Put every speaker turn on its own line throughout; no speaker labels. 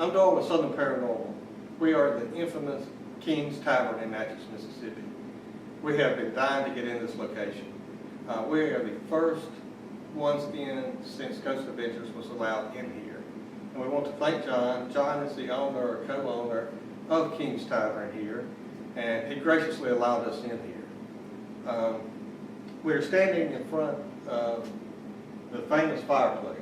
I'm Doyle with Southern Paranormal. We are the infamous King's Tavern in Natchez, Mississippi. We have been dying to get in this location. We are the first ones in since Ghost Adventures was allowed in here. And we want to thank John. John is the owner or co-owner of King's Tavern here, and he graciously allowed us in here. We're standing in front of the famous fireplace.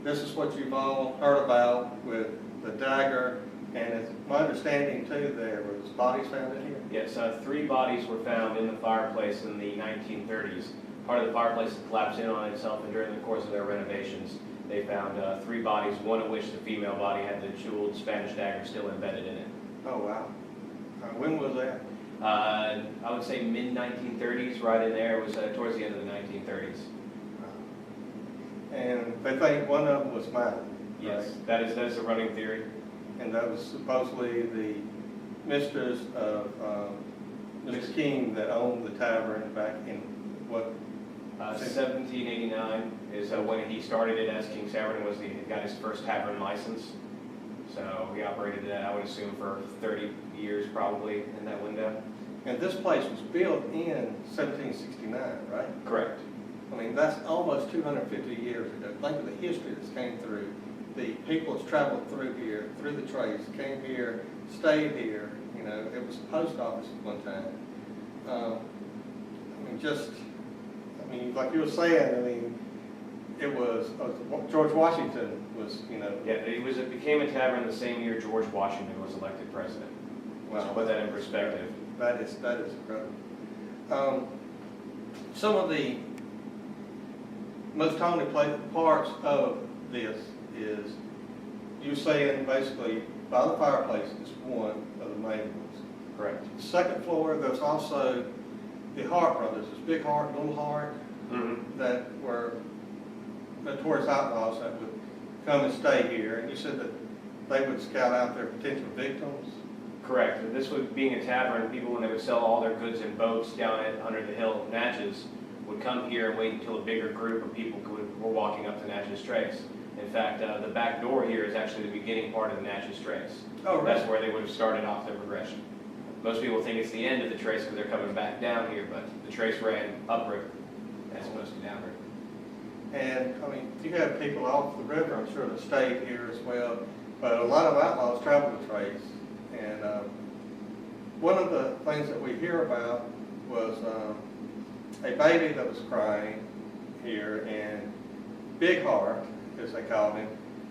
This is what you've all heard about with the dagger, and it's my understanding too there was bodies found in here?
Yes, 3 bodies were found in the fireplace in the 1930s. Part of the fireplace collapsed in on itself, and during the course of their renovations, they found 3 bodies, one of which the female body had the jeweled Spanish dagger still embedded in it.
Oh, wow. When was that?
I would say mid-1930s, right in there. It was towards the end of the 1930s.
And they think one of them was mine.
Yes,
right?
that is a running theory.
And that was supposedly the mistress of Mr. King that owned the tavern back in what?
1789 is when he started it as King's Tavern, and he got his first tavern license. So he operated that, I would assume, for 30 years probably in that window.
And this place was built in 1769, right?
Correct.
I mean, that's almost 250 years ago. Think of the history that's came through. The people that's traveled through here, through the trades, came here, stayed here. You know, it was a post office at one time. Like you were saying, I mean, it was, George Washington was, you know.
Yeah, it became a tavern the same year George Washington was elected president.
Wow.
To put that in perspective.
That is incredible. Some of the most haunted parts of this is you saying basically by the fireplace is one of the main ones.
Correct.
Second floor, there's also the Hart brothers. There's Big Hart, Little Hart, that were notorious outlaws that would come and stay here. And you said that they would scout out their potential victims.
Correct. This would, being a tavern, people when they would sell all their goods in boats down under the hill of Natchez would come here and wait until a bigger group of people were walking up the Natchez Trace. In fact, the back door here is actually the beginning part of the Natchez Trace.
Oh, really?
That's where they would have started off their progression. Most people think it's the end of the trace because they're coming back down here, but the trace ran upriver as opposed to downriver.
And, I mean, you have people off the river, I'm sure, that stayed here as well. But a lot of outlaws travel the trace. And one of the things that we hear about was a baby that was crying here, and Big Heart, as they called him,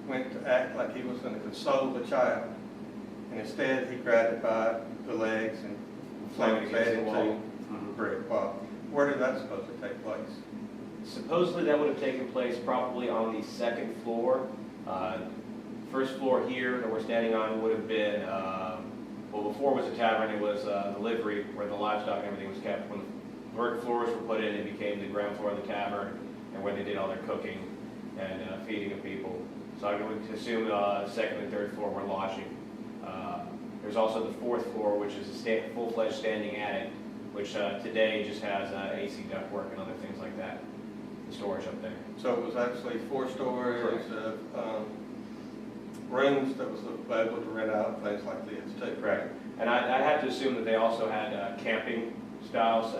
went to act like he was going to console the child. And instead, he grabbed it by the legs and slammed his head into a brick wall. Where did that supposed to take place?
Supposedly that would have taken place probably on the 2nd floor. First floor here that we're standing on would have been, well, before it was a tavern, it was the livery where the livestock and everything was kept. When the third floors were put in, it became the ground floor of the tavern and where they did all their cooking and feeding of people. So I would assume 2nd and 3rd floor were lodging. There's also the 4th floor, which is a full-fledged standing attic, which today just has AC ductwork and other things like that. The storage up there.
So it was actually 4 stories of rooms that was available to rent out, things like this too.
Correct. And I'd have to assume that they also had camping styles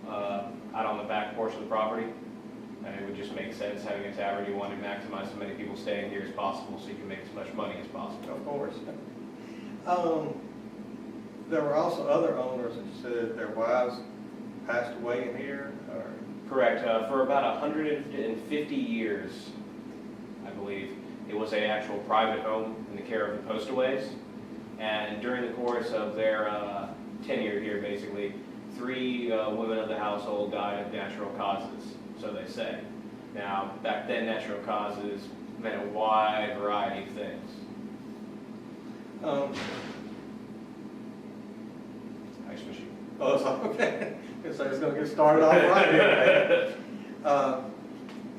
out on the back portion of the property. And it would just make sense having a tavern. You want to maximize as many people staying here as possible so you can make as much money as possible.
Of course. There were also other owners that said their wives passed away in here? Or?
Correct. For about 150 years, I believe, it was an actual private home in the care of the Postaways. And during the course of their tenure here, basically, 3 women of the household died of natural causes, so they say. Now, back then, natural causes meant a wide variety of things. Ice machine.
Oh, it's okay. So it's going to get started off right here.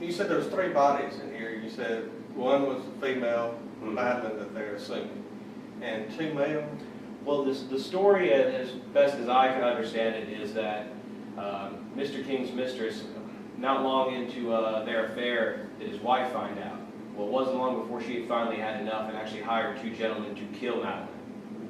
You said there was 3 bodies in here. You said one was a female, Madeline, that they're assuming, and 2 male.
Well, the story, as best as I can understand it, is that Mr. King's mistress, not long into their affair, did his wife find out. Well, it wasn't long before she had finally had enough and actually hired 2 gentlemen to kill Madeline.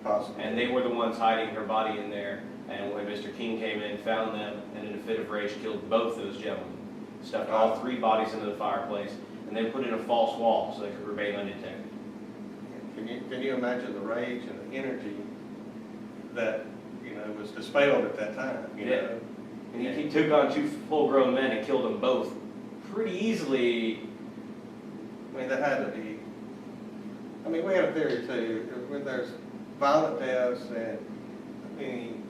Possible.
And they were the ones hiding her body in there. And when Mr. King came in, found them, and in a fit of rage killed both those gentlemen. Stuffed all 3 bodies into the fireplace, and then put in a false wall so they could remain undetected.
Can you imagine the rage and the energy that, you know, was dispelled at that time? You
Yeah.
know?
And he took on 2 full-grown men and killed them both pretty easily.
I mean, that had to be. I mean, we have a theory too. When there's violent deaths and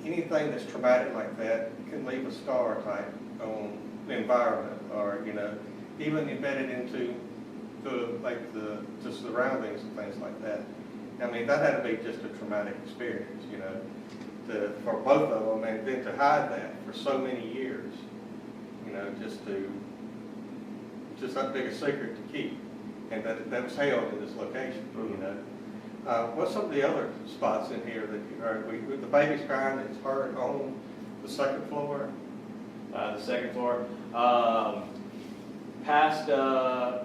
anything that's traumatic like that can leave a scar type on the environment, or you know, even embedded into the surroundings and things like that. I mean, that had to be just a traumatic experience, you know, for both of them, and then to hide that for so many years, you know, just that big a secret to keep, and that was held in this location, you know. What's some of the other spots in here that you heard? The baby's crying, it's heard on the second floor.
The second floor. Past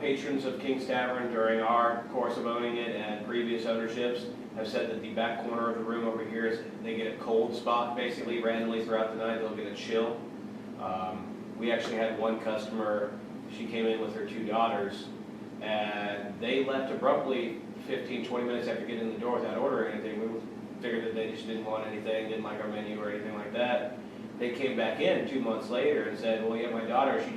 patrons of King's Tavern during our course of owning it and previous ownerships have said that the back corner of the room over here is they get a cold spot basically randomly throughout the night. They'll get a chill. We actually had one customer, she came in with her 2 daughters, and they left abruptly 15, 20 minutes after getting in the door without ordering anything. We figured that they just didn't want anything, didn't like our menu or anything like that. They came back in 2 months later and said, well, yeah, my daughter, she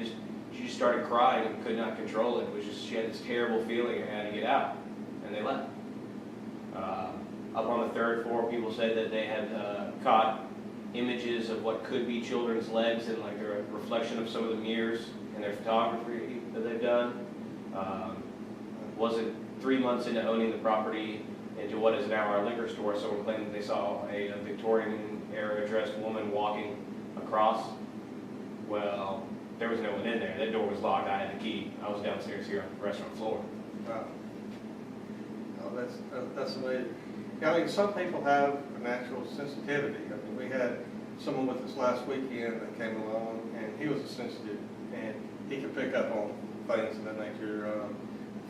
just started crying and could not control it. It was just, she had this terrible feeling and had to get out, and they left. Up on the 3rd floor, people said that they had caught images of what could be children's legs and like a reflection of some of the mirrors in their photography that they've done. Wasn't 3 months into owning the property into what is now our liquor store, someone claimed that they saw a Victorian-era dressed woman walking across. Well, there was no one in there. That door was locked. I had the key. I was downstairs here on the restaurant floor.
Wow. Oh, that's amazing. Yeah, I mean, some people have a natural sensitivity. I mean, we had someone with us last weekend that came along, and he was a sensitive, and he could pick up on things of that nature,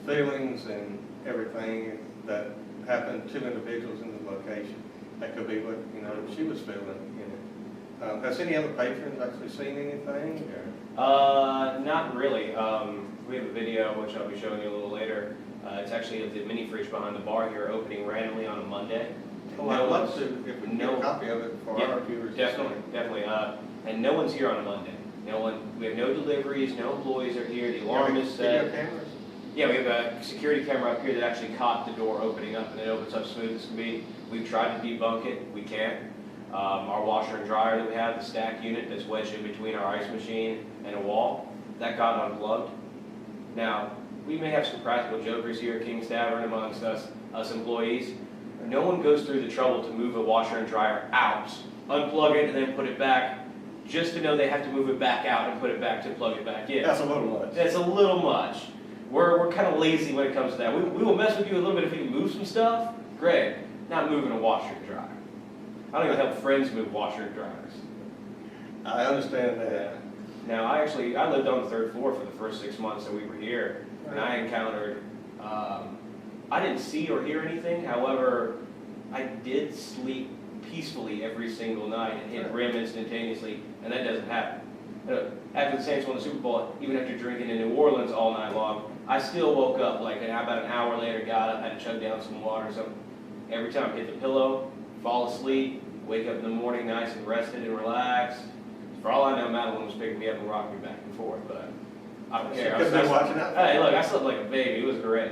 feelings and everything that happened to individuals in the location. That could be what, you know, she was feeling in it. Has any other patrons actually seen anything?
Not really. We have a video, which I'll be showing you a little later. It's actually of the mini fridge behind the bar here opening randomly on a Monday.
Oh, I'd love to, if we can get a copy of it for our viewers.
Definitely. And no one's here on a Monday. No one. We have no deliveries, no employees are here. The alarm is set.
Video cameras?
Yeah, we have a security camera up here that actually caught the door opening up, and it opens up smooth as can be. We've tried to debunk it. We can't. Our washer and dryer that we have, the stack unit that's wedged in between our ice machine and a wall, that got unplugged. Now, we may have some practical jokers here at King's Tavern amongst us employees. No one goes through the trouble to move a washer and dryer out, unplug it, and then put it back, just to know they have to move it back out and put it back to plug it back in.
That's a little much.
That's a little much. We're kind of lazy when it comes to that. We will mess with you a little bit if you can move some stuff. Great. Not moving a washer and dryer. I don't even help friends move washer and dryers.
I understand that.
Yeah. Now, I lived on the 3rd floor for the first 6 months that we were here, and I encountered, I didn't see or hear anything. However, I did sleep peacefully every single night and hit REM instantaneously, and that doesn't happen. After the Saints won the Super Bowl, even after drinking in New Orleans all night long, I still woke up like about an hour later, got up, had to chug down some water or something. Every time I hit the pillow, fall asleep, wake up in the morning nice and rested and relaxed. For all I know, Madeline was picking me up and rocking me back and forth, but I don't care.
She could be watching out.
Hey, look, I slept like a baby. It was great.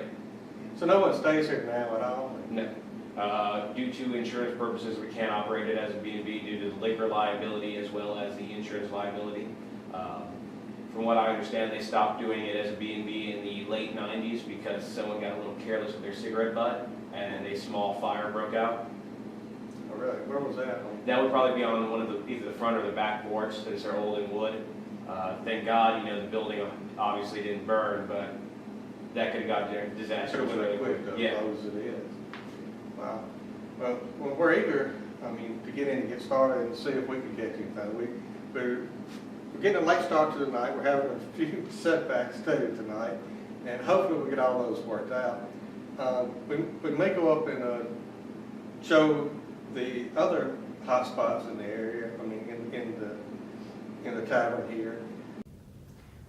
So no one stays here now at all?
No. Due to insurance purposes, we can't operate it as a B&B due to the liquor liability as well as the insurance liability. From what I understand, they stopped doing it as a B&B in the late 90s because someone got a little careless with their cigarette butt and a small fire broke out.
Oh, really? Where was that?
That would probably be on one of either the front or the back boards since they're old and wood. Thank God, the building obviously didn't burn, but that could have got there disaster really quick.
Yeah. As it is. Wow. Well, we're eager, to get in and get started and see if we can catch anything. We're getting a late start to the night. We're having a few setbacks too tonight. and hopefully we get all those worked out. We may go up and show the other hot spots in the area, I mean, in the tavern here.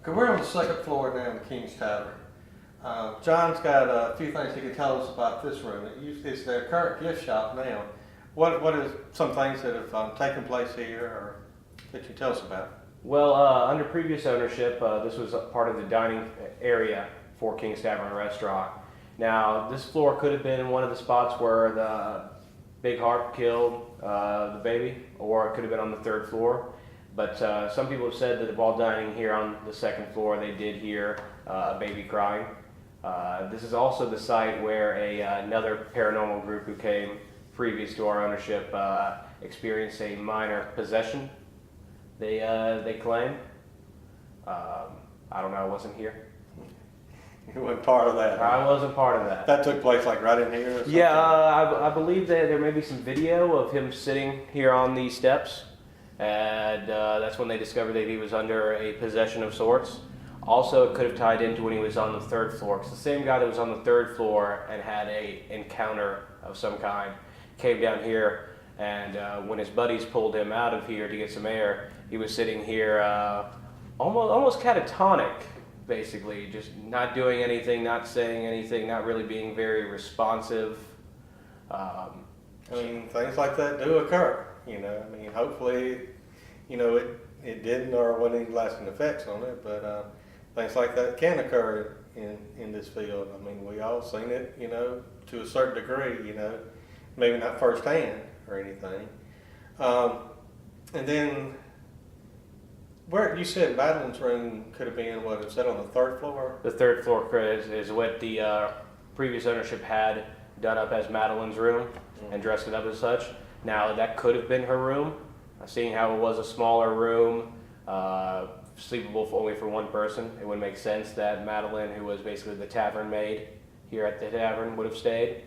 Okay, we're on the second floor now in the King's Tavern. John's got a few things he can tell us about this room. It's their current gift shop now. What is some things that have taken place here, or that you tell us about?
Well, under previous ownership, this was a part of the dining area for King's Tavern Restaurant. Now, this floor could have been one of the spots where the big harp killed the baby, or it could have been on the third floor. But some people have said that while dining here on the second floor, they did hear a baby crying. This is also the site where another paranormal group who came previous to our ownership experienced a minor possession, they claim. I don't know, I wasn't here.
You weren't part of that.
I wasn't part of that.
That took place like right in here or something?
Yeah, I believe that there may be some video of him sitting here on these steps, and that's when they discovered that he was under a possession of sorts. Also, it could have tied into when he was on the third floor, because the same guy that was on the third floor and had a encounter of some kind came down here, and when his buddies pulled him out of here to get some air, he was sitting here almost catatonic, basically, just not doing anything, not saying anything, not really being very responsive.
I mean, things like that do occur, you know. I mean, hopefully, you know, it didn't or wasn't any lasting effects on it, but things like that can occur in this field. I mean, we all seen it, you know, to a certain degree, you know, maybe not firsthand or anything. And then, where you said Madeline's room could have been, what, is that on the third floor?
The third floor is what the previous ownership had done up as Madeline's room and dressed it up as such. Now, that could have been her room, seeing how it was a smaller room, sleepable only for one person. It would make sense that Madeline, who was basically the tavern maid here at the tavern, would have stayed.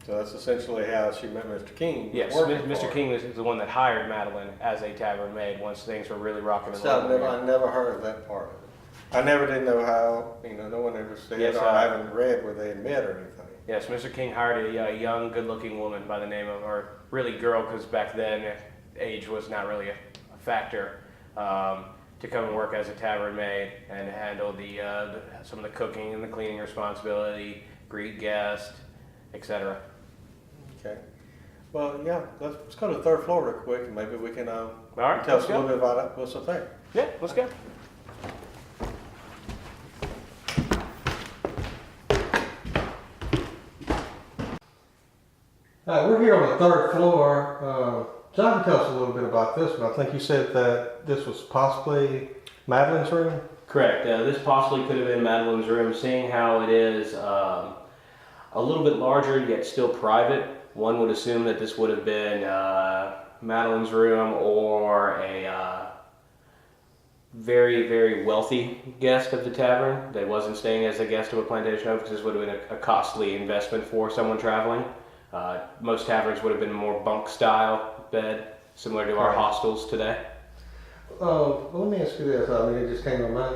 So that's essentially how she met Mr. King.
Yes, Mr. King was the one that hired Madeline as a tavern maid once things were really rocking and rolling.
So I never heard of that part of it. I never did know how, you know, no one ever said,
yes,
or I haven't read where they had met or anything.
Yes, Mr. King hired a young, good-looking woman by the name of, or really girl, because back then age was not really a factor, to come and work as a tavern maid and handle some of the cooking and the cleaning responsibility, greet guests, etc.
Okay. Well, yeah, let's go to the third floor real quick, and maybe we can
All right,
tell us a little bit about what's up there.
Yeah, let's go.
We're here on the third floor. John, tell us a little bit about this one. I think you said that this was possibly Madeline's room?
Correct. This possibly could have been Madeline's room, seeing how it is a little bit larger yet still private. One would assume that this would have been Madeline's room or a very, very wealthy guest of the tavern that wasn't staying as a guest of a plantation home, because this would have been a costly investment for someone traveling. Most taverns would have been more bunk style bed, similar to our hostels today.
Well, let me ask you this. I mean, it just came to mind.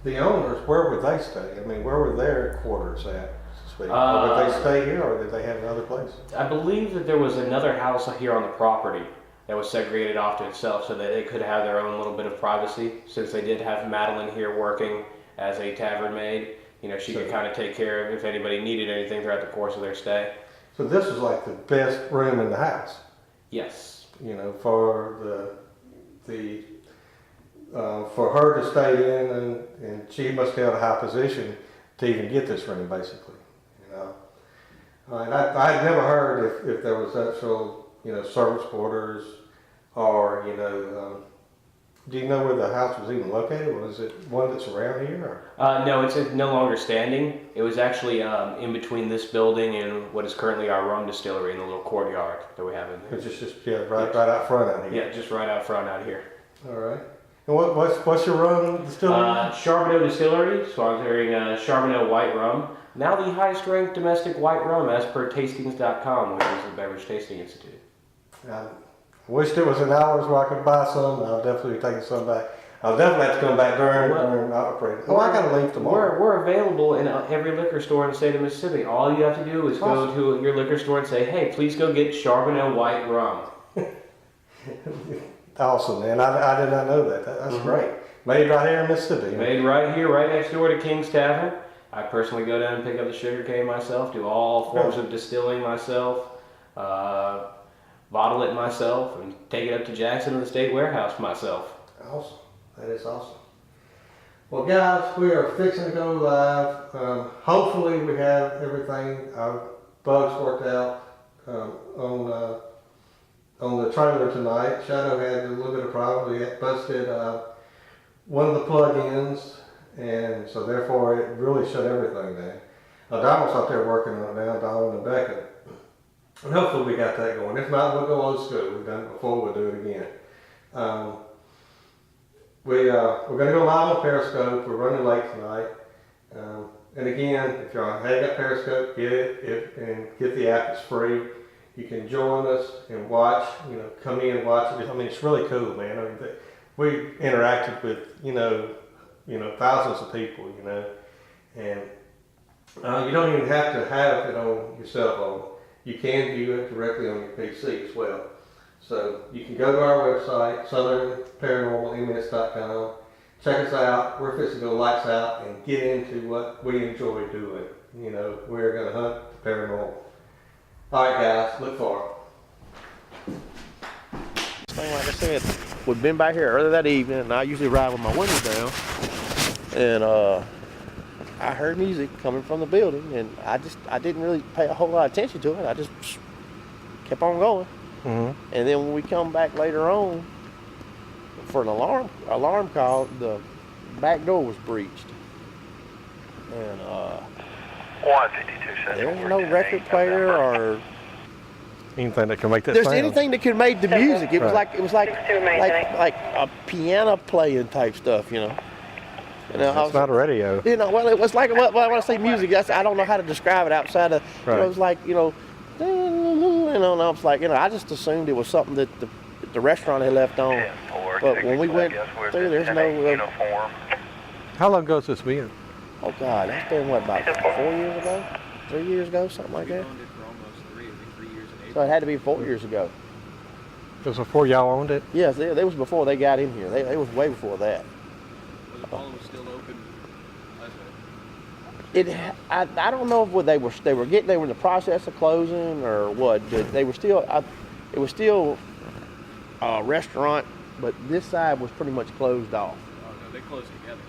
The owners, where would they stay? I mean, where were their quarters at? Would they stay here, or did they have another place?
I believe that there was another house here on the property that was segregated off to itself, so that they could have their own little bit of privacy. Since they did have Madeline here working as a tavern maid, you know, she could kind of take care of if anybody needed anything throughout the course of their stay.
So this was like the best room in the house.
Yes.
You know, for for her to stay in, and she must have held a high position to even get this room, basically. You know, and I had never heard if there was actual, you know, servants' quarters, or, you know, do you know where the house was even located? Was it one that's around here? Or?
No, it's no longer standing. It was actually in between this building and what is currently our rum distillery in the little courtyard that we have in there.
It's just right out front out here.
Yeah, just right out front out here.
All right. And what's your rum distillery?
Charbonneau Distillery, sponsoring Charbonneau White Rum. Now the highest ranked domestic white rum as per Tastings.com, which is the Beverage Tasting Institute.
I wished it was in hours where I could buy some. I'll definitely take some back. I'll definitely have to come back during operating. Oh, I gotta leave tomorrow.
We're available in every liquor store in the state of Mississippi. All you have to do is go to your liquor store and say, hey, please go get Charbonnet white rum.
Awesome, man. I did not know that. That's great. Made right here in Mississippi.
Made right here, right next door to King's Tavern. I personally go down and pick up the sugar cane myself, do all forms of distilling myself, bottle it myself, and take it up to Jackson to the state warehouse myself.
Awesome. That is awesome. Well, guys, we are fixing to go live. Hopefully, we have everything, our bugs worked out on the trailer tonight. Shadow had a little bit of problem. We had busted one of the plug-ins, and so therefore it really shut everything down. Donald's out there working on it now, Donald and Becca. And hopefully we got that going. If not, we'll go old school. We've done it before, we'll do it again. We're going to go live on Periscope. We're running late tonight. And again, if y'all haven't got Periscope, get it and get the app. It's free. You can join us and watch. Come in and watch it. I mean, it's really cool, man. I mean, we interacted with thousands of people. And you don't even have to have it on your cell phone. You can view it directly on your PC as well. So you can go to our website, southernparanormalms.com. Check us out. We're fixing to go lights out and get into what we enjoy doing. We're going to hunt the paranormal. All right, guys, look for it.
Like I said, we'd been back here earlier that evening, and I usually ride with my windows down. And I heard music coming from the building, and I didn't really pay a whole lot of attention to it. I just kept on going. Mm-hmm. And then when we come back later on for an alarm call, the back door was breached. And
152
there was no record player or
anything that can make that
there's
sound.
anything that could make the music. It was like a piano playing type stuff,
It's not a radio.
Well, it was like when I say music, I don't know how to describe it outside of.
Right.
It was like and I was like, I just assumed it was something that the restaurant had left on. But when we went through, there's no
uniform.
How long ago has this been?
Oh God, that's been what, about 4 years ago, 3 years ago, something like that.
Owned it for almost 3 years in
So it had to be 4 years ago.
It was before y'all owned it?
Yes, it was before they got in here. It was way before that.
Was the ball still open?
I don't know if they were in the process of closing or what. They were still. It was still a restaurant, but this side was pretty much closed off.
Oh no, they closed together.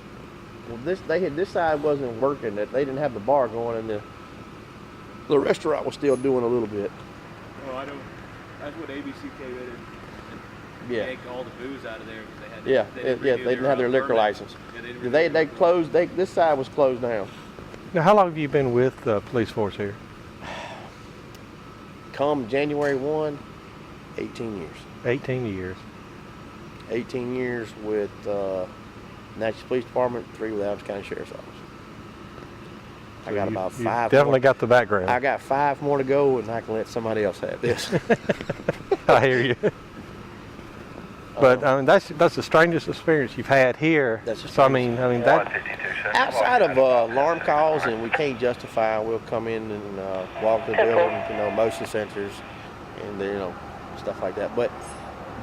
Well, this side wasn't working. That they didn't have the bar going, and the restaurant was still doing a little bit.
Oh, I don't. That's what ABC came in and yanked all the booze out of there because they
didn't have their liquor
permit.
license.
Yeah,
they closed. This side was closed down.
Now, how long have you been with the police force here?
Come January 1, 18 years.
18 years.
18 years with Natchez Police Department, 3 with Adams County Sheriff's Office.
So
I got about 5
definitely
more.
got the background.
I got 5 more to go, and I can let somebody else have this.
I hear you. But I mean, that's the strangest experience you've had here. So I mean that.
Outside of alarm calls, and we can't justify, we'll come in and walk the building, motion sensors, and stuff like that. But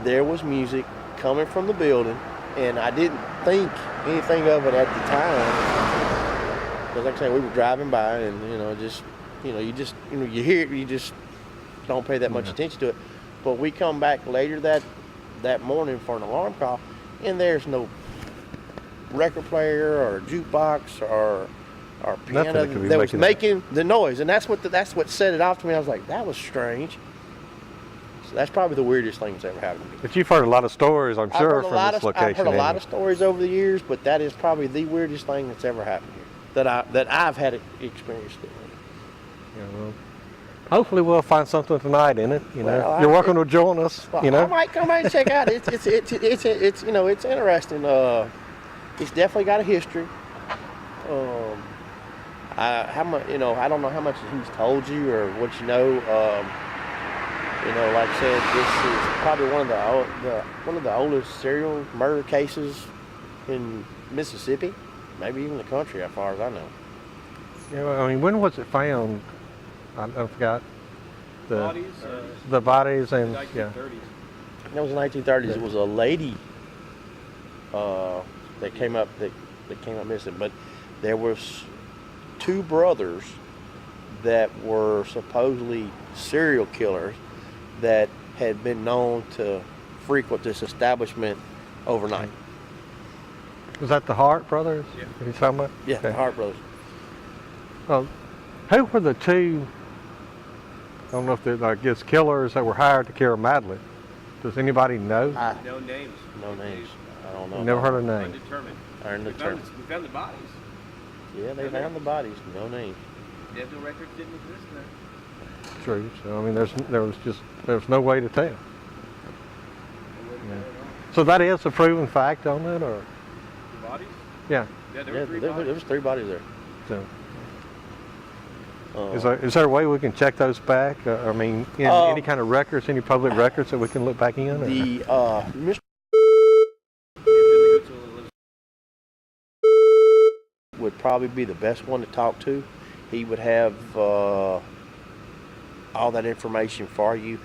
there was music coming from the building, and I didn't think anything of it at the time. Because like I say, we were driving by, and you hear it, you just don't pay that much attention to it. But we come back later that morning for an alarm call, and there's no record player or jukebox or piano that was making the noise, and that's what set it off to me. I was like, that was strange. So that's probably the weirdest thing that's ever happened to me.
But you've heard a lot of stories, I'm sure, from this location.
I've heard a lot of stories over the years, but that is probably the weirdest thing that's ever happened here that I've had experienced it.
Yeah, well, hopefully we'll find something tonight in it.
Well,
you're welcome to join us.
Well, I might come out and check out. It's interesting. It's definitely got a history. How much? I don't know how much he's told you or what you know. Like I said, this is probably one of the oldest serial murder cases in Mississippi, maybe even the country, as far as I know.
Yeah, I mean, when was it found? I forgot.
Bodies?
The bodies and, yeah.
1930s.
That was the 1930s. It was a lady that came up missing, but there was two brothers that were supposedly serial killers that had been known to frequent this establishment overnight.
Was that the Hart brothers?
Yeah.
Are you talking about?
Yeah, the
Okay.
Hart brothers.
Well, who were the two, I don't know if they're, I guess, killers that were hired to kill Madeline? Does anybody know?
No names.
No names. I don't know.
Never heard of names.
Undetermined.
Earned the term.
We found the bodies.
Yeah, they found the bodies. No names.
Dental records didn't exist then.
True. So I mean, there was no way to tell. Yeah. So that is a proven fact on it, or
The bodies?
yeah.
Yeah, there
Yeah,
were 3
there
bodies.
was 3 bodies there.
So is there a way we can check those back? I mean, in any kind of records, any public records that we can look back in? Or?
The Mr. would probably be the best one to talk to. He would have all that information for you.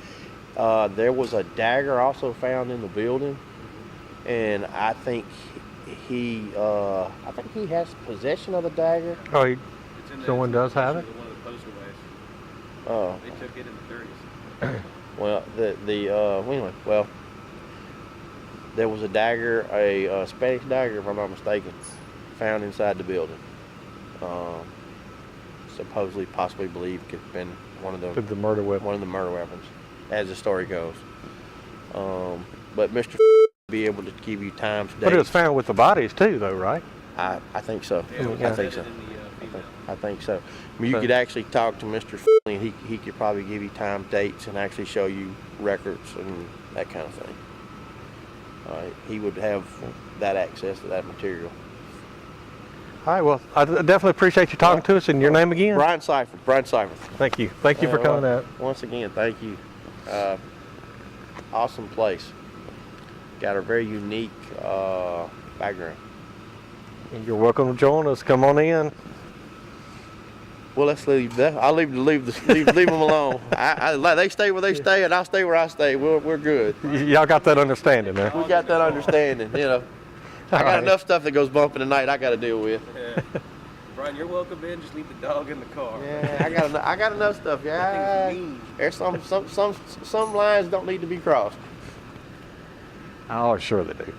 There was a dagger also found in the building, and I think he has possession of the dagger.
Oh,
It's in
someone does have it?
One of the posterways.
Oh,
They took it in the 30s.
well, anyway, well, there was a dagger, a Spanish dagger, if I'm not mistaken, found inside the building. Supposedly, possibly believed could have been one of
the murder weapon.
one of the murder weapons, as the story goes. But Mr. be able to give you times, dates.
But it was found with the bodies too, though, right?
I think so.
Yeah, it was
I think so.
embedded in the female.
I think so. I mean, you
So-
could actually talk to Mr. and he could probably give you time, dates, and actually show you records and that kind of thing. He would have that access to that material.
All right. Well, I definitely appreciate you talking to us. And your name again?
Brian Seifert.
Thank you. Thank you for coming out.
Once again, thank you. Awesome place. Got a very unique background.
You're welcome to join us. Come on in.
Well, let's leave that. I'll leave them alone. They stay where they stay, and I'll stay where I stay. We're good.
Y'all got that understanding, huh?
We got that understanding, you know. I got
Alright.
enough stuff that goes bumping tonight I got to deal with.
Yeah. Brian, you're welcome in. Just leave the dog in the car.
Yeah, I got enough stuff. Yeah,
Things mean.
there's some lines don't need to be crossed.
Oh, sure they do.